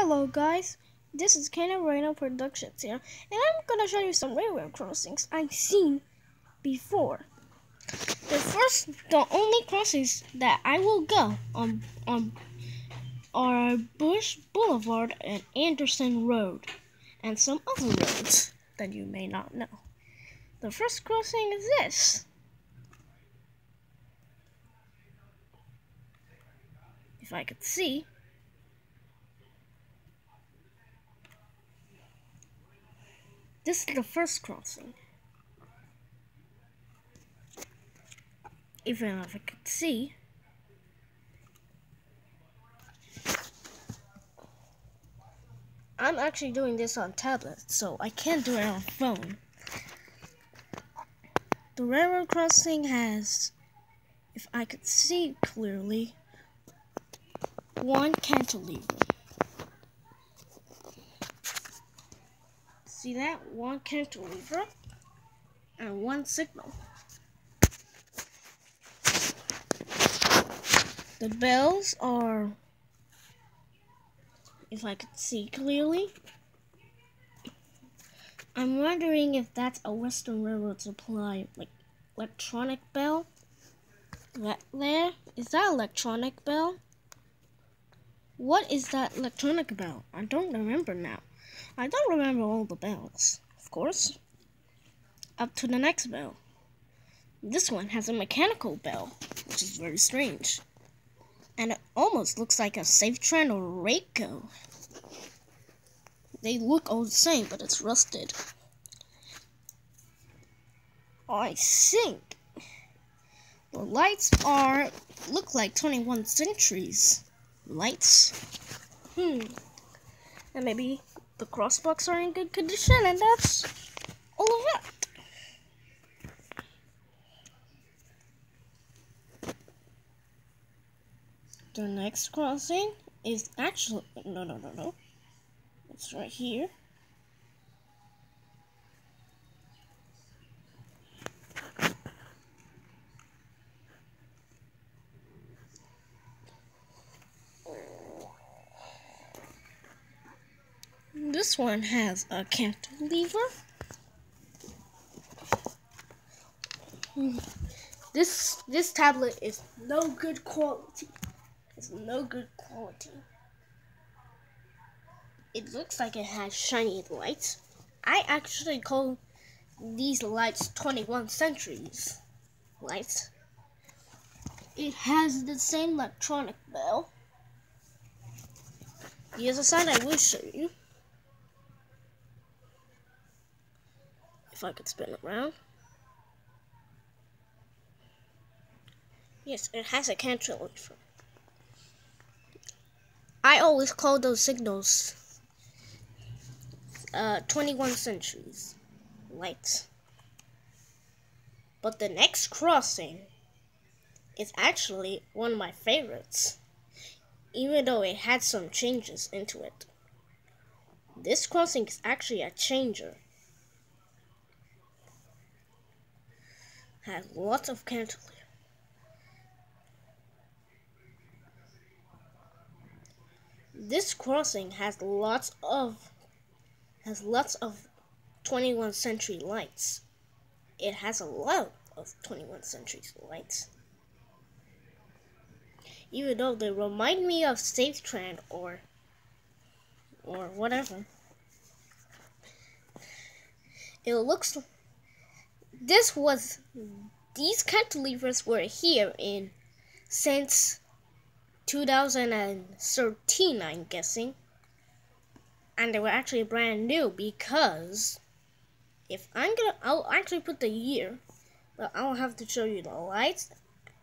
Hello guys, this is Ken and Reno Productions here, and I'm gonna show you some railroad crossings I've seen before. The only crossings that I will go on are Busch Boulevard and Anderson Road, and some other roads that you may not know. The first crossing is this. If I could see. This is the first crossing. Even if I could see. I'm actually doing this on tablet, so I can't do it on phone. The railroad crossing has, if I could see clearly, one cantilever. See that? One cantilever and one signal. The bells are, if I could see clearly, I'm wondering if that's a Western Railroad supply, like electronic bell. That there? Is that electronic bell? What is that electronic bell? I don't remember now. I don't remember all the bells, of course. Up to the next bell. This one has a mechanical bell, which is very strange. And it almost looks like a Safetran or Rayco. They look all the same, but it's rusted. I think the lights look like 21 centuries lights. And maybe the crossbucks are in good condition, and that's all of that. The next crossing is actually no. It's right here. This one has a cantilever. This tablet is no good quality. It's no good quality. It looks like it has shiny lights. I actually call these lights 21 centuries lights. It has the same electronic bell. The other side I will show you. If I could spin it around. Yes, it has a cantilever. I always call those signals 21 centuries lights. But the next crossing is actually one of my favorites, even though it had some changes into it. This crossing is actually a changer. Has lots of cantilever. This crossing has lots of 21st century lights. It has a lot of 21st century lights. Even though they remind me of Safetran or whatever. It looks these cantilevers were here since 2013, I'm guessing. And they were actually brand new because I'll actually put the year, but I'll have to show you the lights.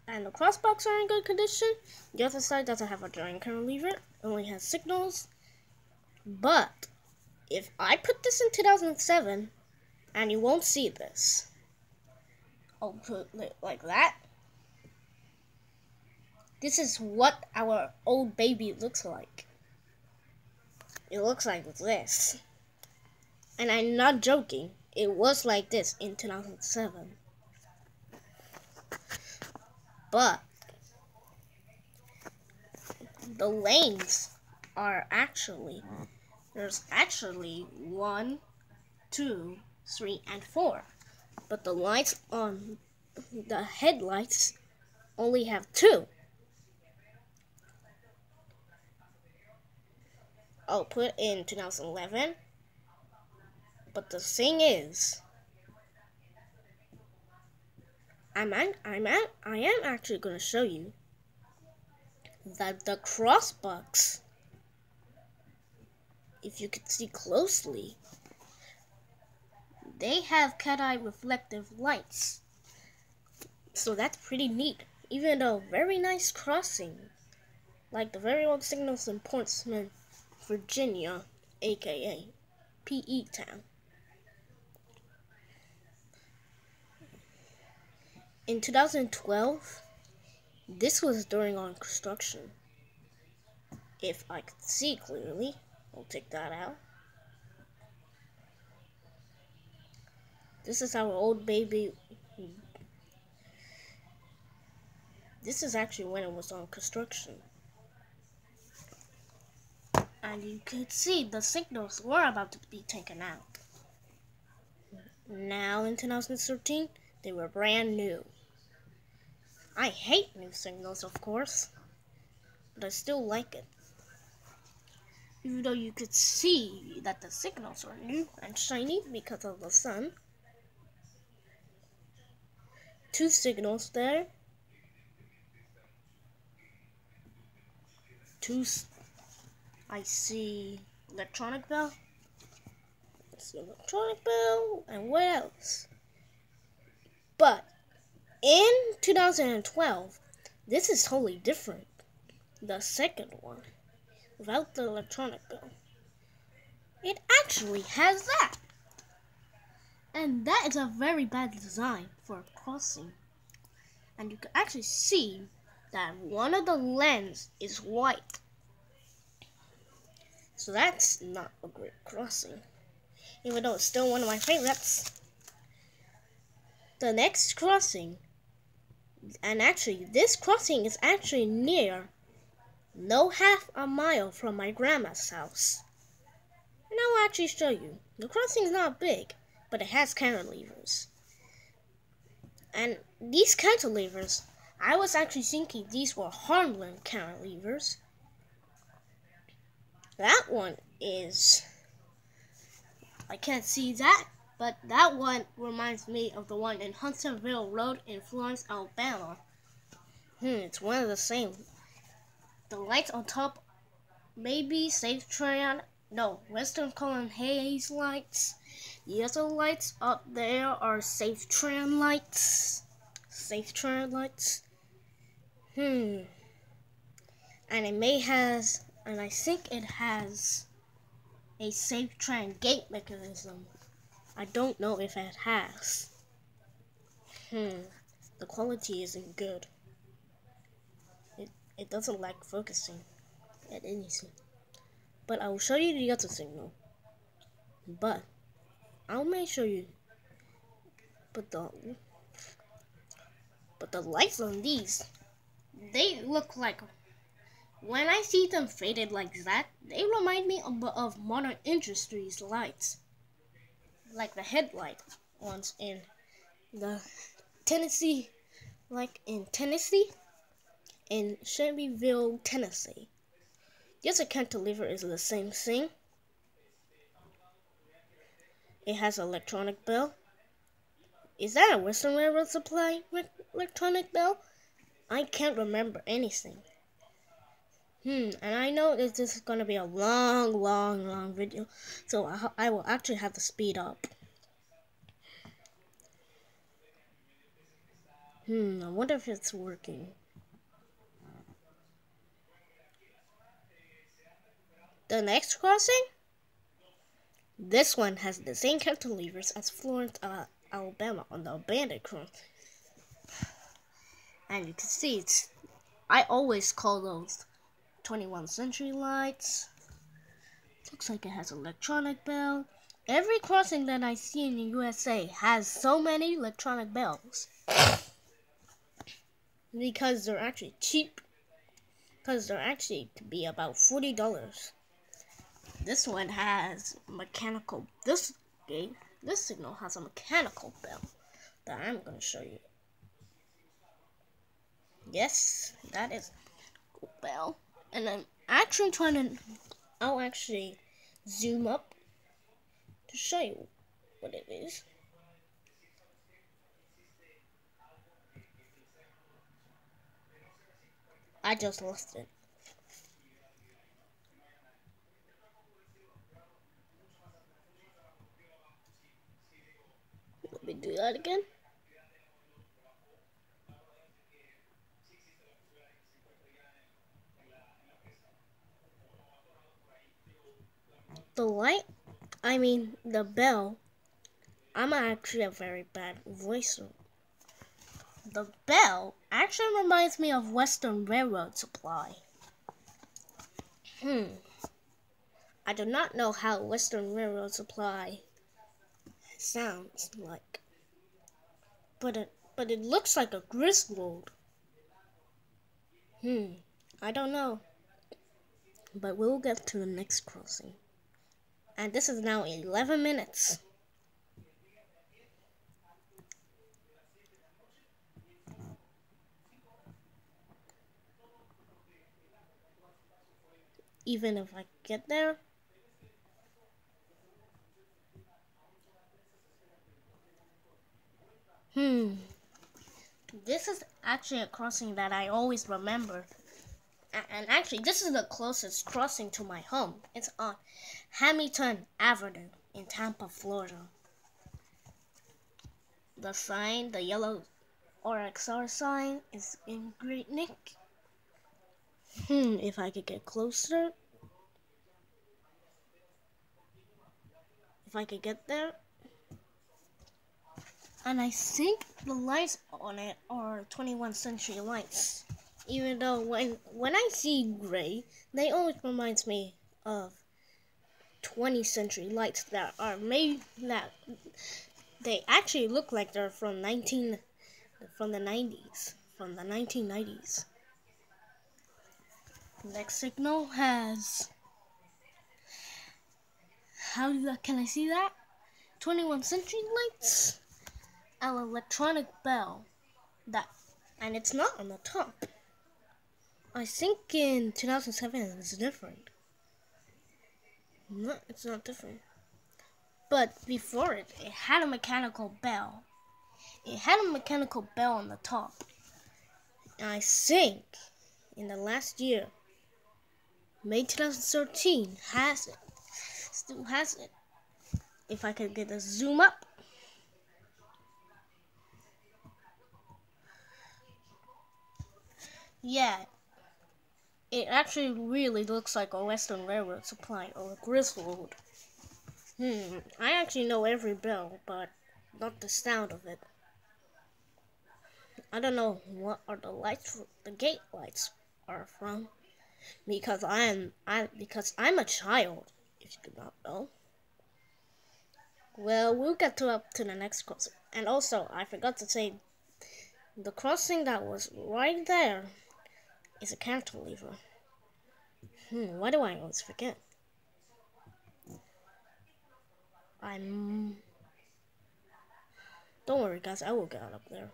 And the crossbucks are in good condition. The other side doesn't have a giant cantilever, it only has signals. But if I put this in 2007, and you won't see this, I'll put it like that. This is what our old baby looks like. It looks like this. And I'm not joking. It was like this in 2007. But the lanes are actually, there's actually 1, 2, 3, and 4. But the lights on the headlights only have 2. I'll put in 2011. But the thing is, I am actually going to show you that the crossbucks, if you can see closely, they have cat-eye reflective lights. So that's pretty neat. Even though very nice crossing, like the very old signals in Portsmouth, Virginia, aka PE Town. In 2012, this was during on construction. If I could see clearly, I'll take that out. This is our old baby. This is actually when it was on construction. And you could see the signals were about to be taken out. Now in 2013, they were brand new. I hate new signals, of course, but I still like it. Even though you could see that the signals are new and shiny because of the sun. 2 signals there. I see electronic bell. I see electronic bell, and what else? But in 2012, this is totally different. The second one, without the electronic bell, it actually has that. And that is a very bad design for a crossing. And you can actually see that one of the lens is white. So that's not a great crossing, even though it's still one of my favorites. The next crossing, and actually this crossing is actually near, no half a mile from my grandma's house. And I will actually show you. The crossing is not big, but it has cantilevers. And these cantilevers, I was actually thinking these were Harlan cantilevers. That one is, I can't see that, but that one reminds me of the one in Huntsville Road in Florence, Alabama. It's one of the same. The lights on top, maybe Safe Tran, no, Western Colin Hayes lights. The other lights up there are Safe Tran lights. Safe Tran lights. And I think it has a Safe Tran gate mechanism. I don't know if it has. The quality isn't good. It doesn't like focusing at anything. But I will show you the other signal. But I may show you. But the lights on these, they look like, when I see them faded like that, they remind me of Modern Industries lights. Like the headlight ones in the Tennessee, in Shelbyville, Tennessee. The other cantilever is the same thing. It has an electronic bell. Is that a Western Railroad supply electronic bell? I can't remember anything. And I know this is going to be a long video, so I will actually have to speed up. I wonder if it's working. The next crossing? This one has the same cantilevers as Florence, Alabama on the abandoned crossing. And you can see I always call those 21st century lights. Looks like it has an electronic bell. Every crossing that I see in the USA has so many electronic bells. Because they're actually cheap. because they're actually to be about $40. This one has mechanical. This signal has a mechanical bell that I'm gonna show you. Yes, that is a bell, and I'm actually trying to. I'll actually zoom up to show you what it is. I just lost it. Let me do that again. The bell. I'm actually a very bad voicer. The bell actually reminds me of Western Railroad supply. I do not know how Western Railroad supply sounds like, but it looks like a Griswold. I don't know, but we'll get to the next crossing. And this is now 11 minutes. Even if I get there. This is actually a crossing that I always remember. And actually, this is the closest crossing to my home. It's on Hamilton Avenue in Tampa, Florida. The sign, the yellow RXR sign, is in Great Nick. If I could get closer. If I could get there. And I think the lights on it are 21st century lights. Even though when I see gray, they always reminds me of 20th century lights that are made that they actually look like they're from the 1990s. Next signal has can I see that? 21st century lights, an electronic bell and it's not on the top. I think in 2007 it's different. No, it's not different. But before it had a mechanical bell. It had a mechanical bell on the top. And I think in the last year, May 2013, still has it. If I could get a zoom up. Yeah. It actually really looks like a Western Railroad supply or a Griswold. I actually know every bell, but not the sound of it. I don't know what are the lights, the gate lights are from, because I'm a child. If you could not know. Well, we'll get up to the next crossing. And also, I forgot to say, the crossing that was right there is a cantilever. Why do I always forget? Don't worry, guys. I will get up there.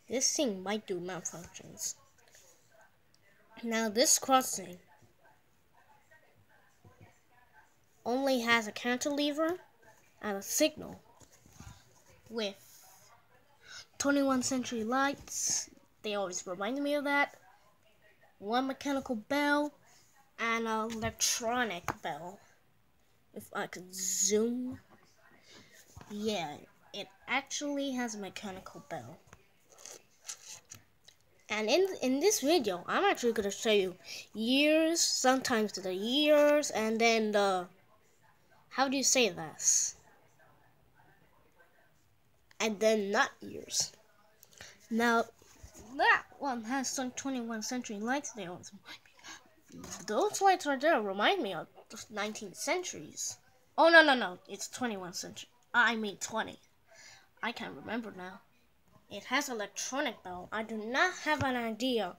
This thing might do malfunctions. Now, this crossing only has a cantilever and a signal with 21st century lights. They always remind me of that. One mechanical bell and an electronic bell. If I could zoom. Yeah, it actually has a mechanical bell. And in this video, I'm actually going to show you years, sometimes the years, and then the, how do you say this? And then not years. Now, that one has some 21st century lights there. Those lights right there remind me of the 19th centuries. Oh, no, it's 21st century. I mean 20. I can't remember now. It has electronic bell. I do not have an idea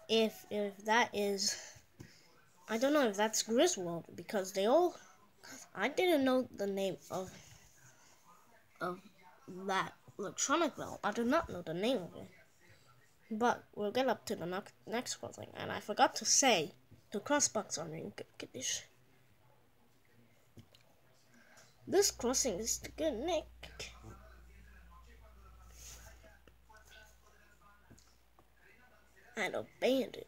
if that is. I don't know if that's Griswold because they all. I didn't know the name of that electronic bell. I do not know the name of it. But we'll get up to the next crossing, and I forgot to say the crossbucks are in good condition. This crossing is the good Nick. And abandoned.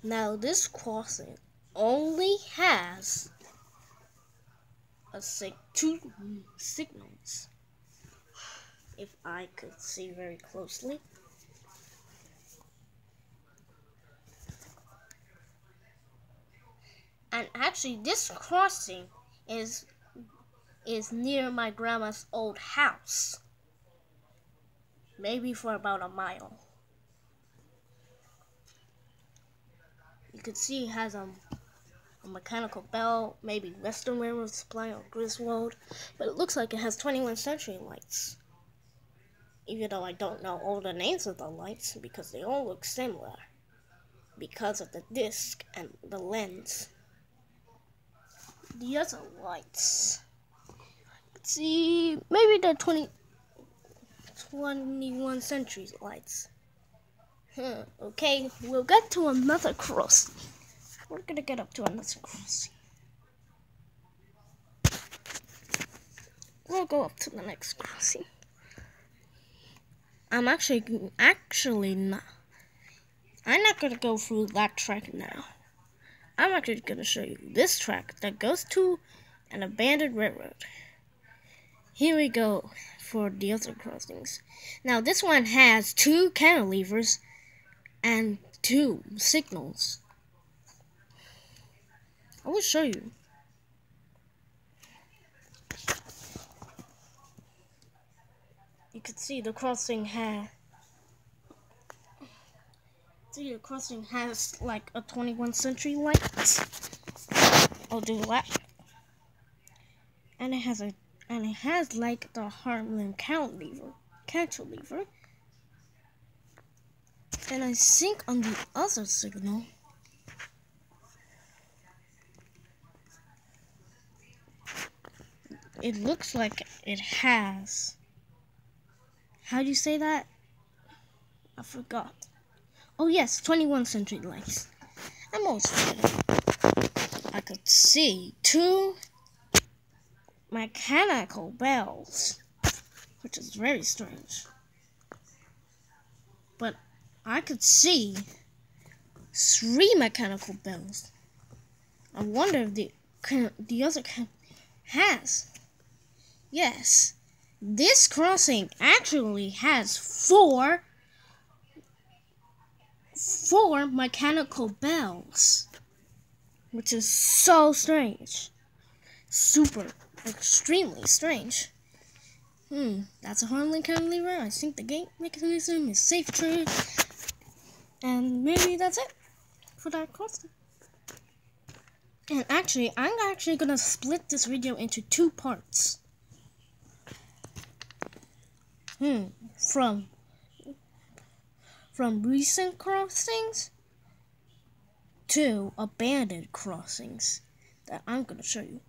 Now this crossing only has two signals. If I could see very closely. And actually this crossing is near my grandma's old house. Maybe for about a mile. You can see it has a mechanical bell, maybe Western Railroad Supply or Griswold, but it looks like it has 21st century lights. Even though I don't know all the names of the lights because they all look similar because of the disc and the lens. The other lights, let's see, maybe the 21st century lights. Okay, we'll get to another crossing. We're gonna get up to another crossing. We'll go up to the next crossing. I'm not gonna go through that track now. I'm actually gonna show you this track that goes to an abandoned railroad. Here we go for the other crossings. Now this one has 2 cantilevers and 2 signals. I will show you. You can see the crossing has like a 21st century light. I'll do that. And it has like the Hartland cantilever. And I think on the other signal it looks like it has, how do you say that? I forgot. Oh yes, 21st century lights. I'm always forgetting. I could see 2 mechanical bells, which is very strange. But I could see 3 mechanical bells. I wonder if the other has. Yes, this crossing actually has 4 mechanical bells, which is so strange. Extremely strange. That's a Harlan cantilever. I think the gate mechanism is safe true. And maybe that's it for that crossing. And actually, I'm actually gonna split this video into 2 parts. From recent crossings to abandoned crossings that I'm gonna show you.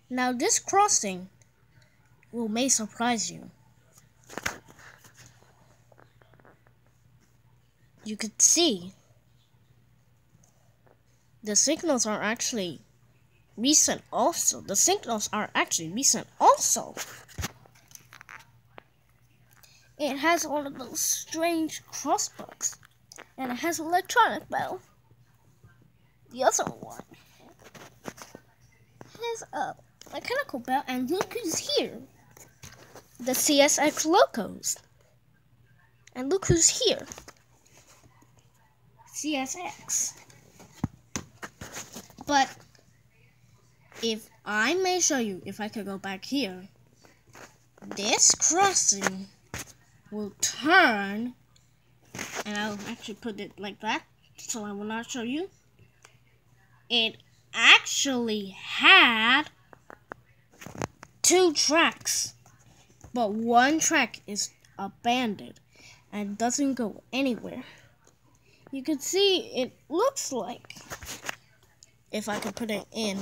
Now this crossing may surprise you. You could see the signals are actually recent also. It has all of those strange crossbucks. And it has an electronic bell. The other one has a mechanical bell, and look who's here. The CSX locos. And look who's here. CSX. But if I may show you, if I could go back here, this crossing will turn, and I'll actually put it like that so I will not show you. It actually had 2 tracks. but one track is abandoned and doesn't go anywhere. You can see it looks like, if I can put it in,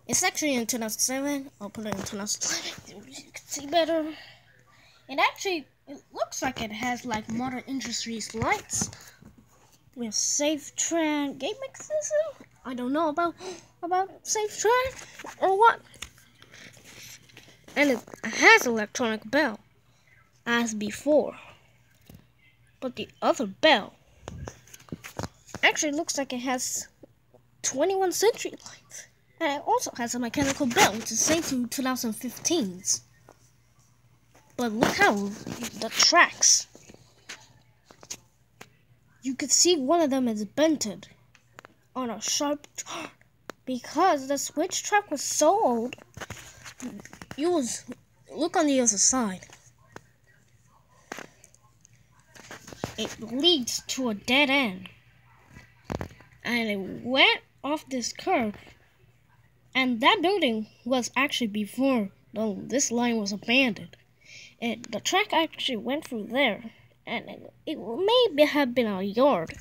it's actually in 2007. I'll put it in 2011. You can see better. It looks like it has like Modern Industries lights with safe track gaming system. I don't know about safe track or what. And it has electronic bell as before. But the other bell actually looks like it has 21st century lights. And it also has a mechanical bell, which is same to 2015's. But look how the tracks. You could see one of them is bented on a sharp chart because the switch track was so old. Look on the other side. It leads to a dead end. And it went off this curve. And that building was actually before this line was abandoned. The track actually went through there. And it may have been a yard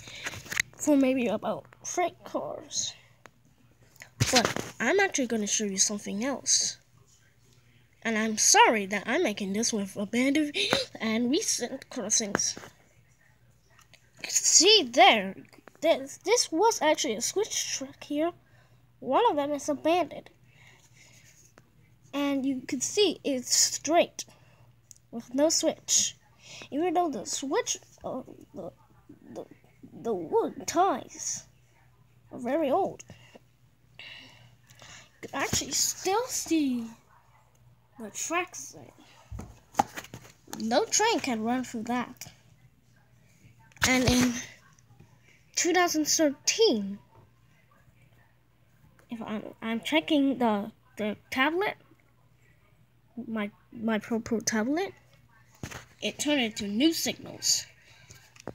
for maybe about freight cars. But I'm actually going to show you something else. And I'm sorry that I'm making this with abandoned and recent crossings. See there, this was actually a switch track here. One of them is abandoned. And you can see it's straight with no switch. Even though the switch, the wood ties are very old. You can actually still see the tracks there. No train can run through that. And in 2013, if I'm checking the tablet, my Pro tablet, it turned into new signals.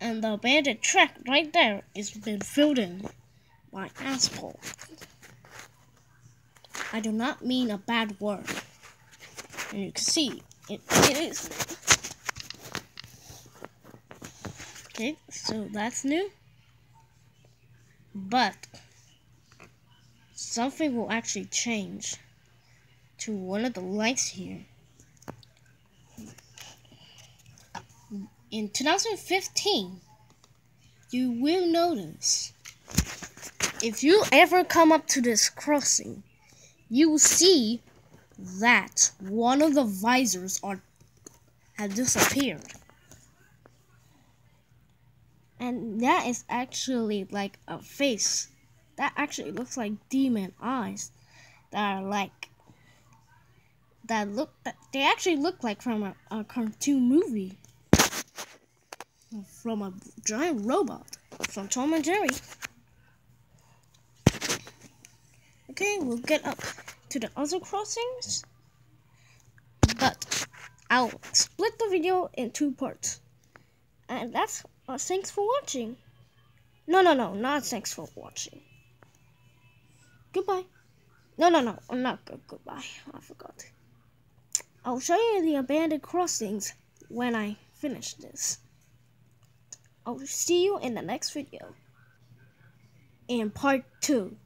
And the abandoned track right there is been filled in by asphalt. I do not mean a bad word. And you can see, it is. Okay, so that's new. But something will actually change to one of the lights here. In 2015, you will notice, if you ever come up to this crossing, you will see that one of the visors has disappeared. And that is actually like a face. That actually looks like demon eyes that are like, they actually look like from a cartoon movie. From a giant robot from Tom and Jerry. Okay, we'll get up to the other crossings, but I'll split the video in 2 parts. And that's thanks for watching. No, not thanks for watching. Goodbye. No, not goodbye. I forgot. I'll show you the abandoned crossings when I finish this. I'll see you in the next video. In part 2.